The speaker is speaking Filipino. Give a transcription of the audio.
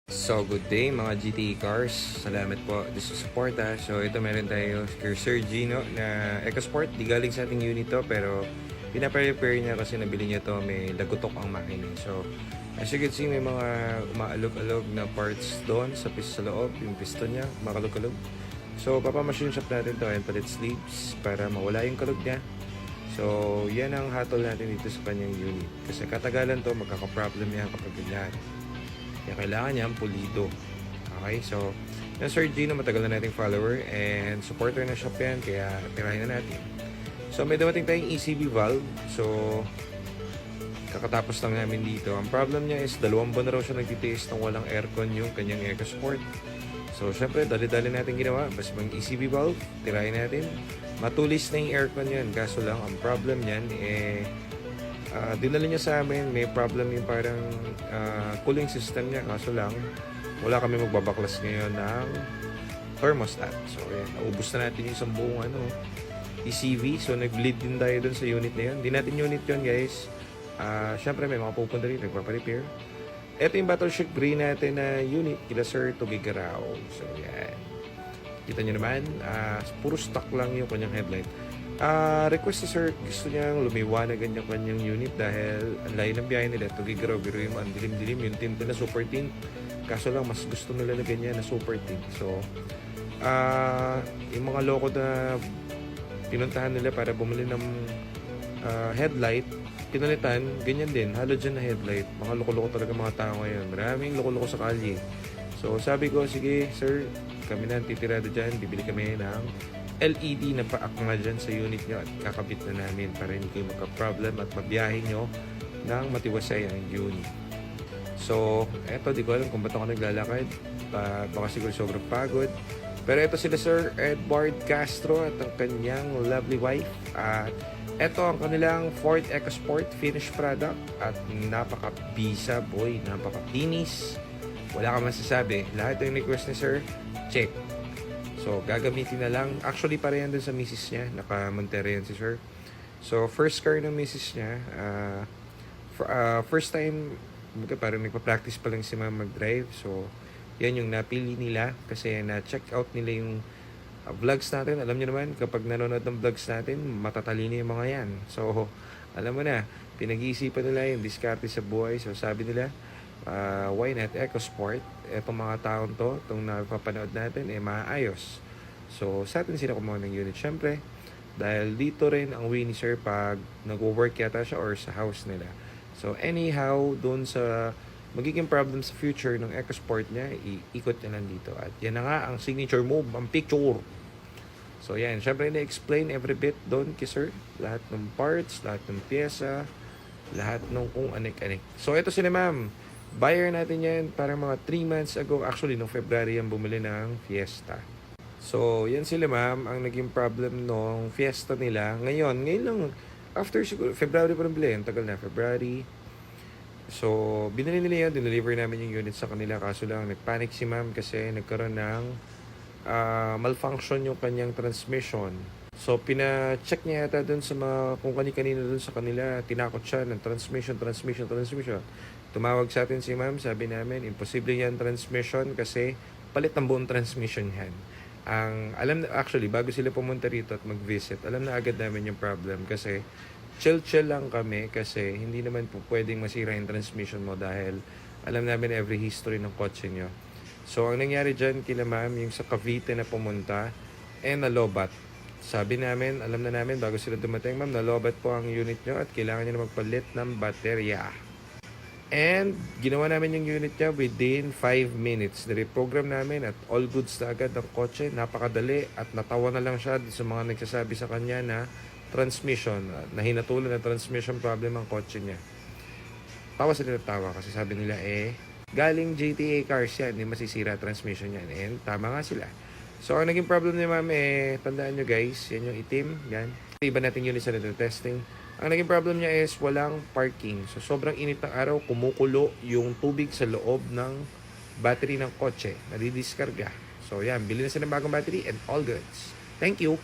So, good day mga GTE cars. Salamat po this is suporta. So, ito meron tayo kay Sir Gino na EcoSport. Di galing sa ating unit to pero pinaparepair niya kasi nabili niya to. May lagutok ang makina. So, as you can see, may mga umaalog-alog na parts doon sa loob. Yung piston niya, makalog-alog. So, papamachine shop natin to and palit sleeves para mawala yung kalog niya. So, yan ang hatol natin dito sa kanyang unit. Kasi katagalan to, magkaka-problem yan kapag ganyan. Kaya kailangan niya pulido. Okay, so yung Sir Gino, matagal na nating follower and supporter na shop yan, kaya tirahin na natin. So may dumating tayong ECB valve. So kakatapos lang namin dito. Ang problem niya is 2 buwan na raw siya nagtitiis ng walang aircon yung kanyang EcoSport. So syempre dali-dali natin ginawa. Basta mang ECB valve, tirahin natin. Matulis na yung aircon yan. Kaso lang ang problem niyan dinala niya sa amin, may problem yung parang cooling system niya. Kaso lang, wala kami magbabaklas ngayon ng thermostat. So, yan, naubos na natin yung isang buong ECV. So, nag-bleed din tayo dun sa unit na yun. Di natin unit yun, guys. Siyempre, may mga pupunta rin, nagpaparepair. Ito yung Battleship Green natin na unit, kila Sir Tugigaraw. So, yan. Kita nyo naman, puro stock lang yung kanyang headlight. Request ni Sir, gusto niyang lumiwanag ang kanyang unit dahil ang layo ng biyahe nila. Tugigaraw, biro yung ang dilim-dilim, yung tint na super tint. Kaso lang, mas gusto nila na ganyan na super tint. So, yung mga loko na pinuntahan nila para bumili ng headlight, pinalitan, ganyan din, halogen na headlight. Mga loko-loko talaga mga tao ngayon. Maraming loko-loko sa kalye. So, sabi ko, sige, sir, kami na titirado dyan, bibili kami ng LED na paakma dyan sa unit nyo at kakabit na namin para hindi kayo magka-problem at mabiyahin nyo ng matiwasay ang unit. So, eto, di ko alam kung ba't ako naglalakad. Baka siguro sobrang pagod. Pero eto sila Sir Edward Castro at ang kanyang lovely wife. At eto ang kanilang Ford EcoSport finished product at napaka-bisa, boy, napaka-kinis. Wala ka masasabi. Lahat ng request ni Sir, check. So, gagamitin na lang. Actually, parehan din sa misis niya. Naka-Montero yan si Sir. So, first car ng misis niya. First time, parang nagpa-practice pa lang si ma'am mag-drive. So, yan yung napili nila. Kasi na-check out nila yung vlogs natin. Alam niyo naman, kapag nanonood ng vlogs natin, matatalino yung mga yan. So, alam mo na, pinag-iisipan nila yung diskarte sa buhay. So, sabi nila, why not EcoSport? Etong mga taon to, itong napapanood natin, maayos. So, sa atin sila kumuha ng unit. Siyempre, dahil dito rin ang way ni Sir pag nag-work yata siya or sa house nila. So, anyhow, doon sa magiging problem sa future ng EcoSport niya, iikot niya lang dito. At yan na nga ang signature move, ang picture. So, yan. Siyempre, na-explain every bit doon kay Sir. Lahat ng parts, lahat ng pyesa, lahat ng kung anik-anik. So, ito sila ma'am. Buyer natin yan para mga 3 months ago. Actually, noong February yan bumili ng Fiesta. So, yan sila ma'am. Ang naging problem nung Fiesta nila. Ngayon lang, after siguro, February pa rin bili. Ang tagal na, February. So, binili nila yun. Dineliver namin yung unit sa kanila. Kaso lang, nagpanic si ma'am kasi nagkaroon ng malfunction yung kanyang transmission. So, pina-check niya yata dun sa mga, kung kani-kanina dun sa kanila, tinakot siya ng transmission. Tumawag sa atin si ma'am, sabi namin, imposible yan transmission kasi palit ng buong transmission yan. Actually, bago sila pumunta rito at mag-visit, alam na agad namin yung problem kasi chill lang kami kasi hindi naman po pwedeng masira yung transmission mo dahil alam namin every history ng kotse nyo. So, ang nangyari dyan kila ma'am, yung sa Cavite na pumunta, nalobat. Sabi namin, alam na namin bago sila dumating, ma'am, nalobat po ang unit nyo at kailangan nyo na magpalit ng baterya. And ginawa namin yung unit niya within 5 minutes. Nire-program namin at all goods na agad ang kotse. Napakadali at natawa na lang siya sa mga nagsasabi sa kanya na transmission, na hinatulan na transmission problem ang kotse niya. Tawa sila na tawa kasi sabi nila galing GTA cars yan, hindi masisira transmission yan. And tama nga sila. So, ang naging problem niya ma'am, tandaan nyo guys, yan yung itim, yan. Iba natin unit sa testing. Ang naging problem niya is walang parking. So, sobrang init ng araw, kumukulo yung tubig sa loob ng battery ng kotse. Nadidiskarga. So, yan, bili na sila ng bagong battery and all goods. Thank you!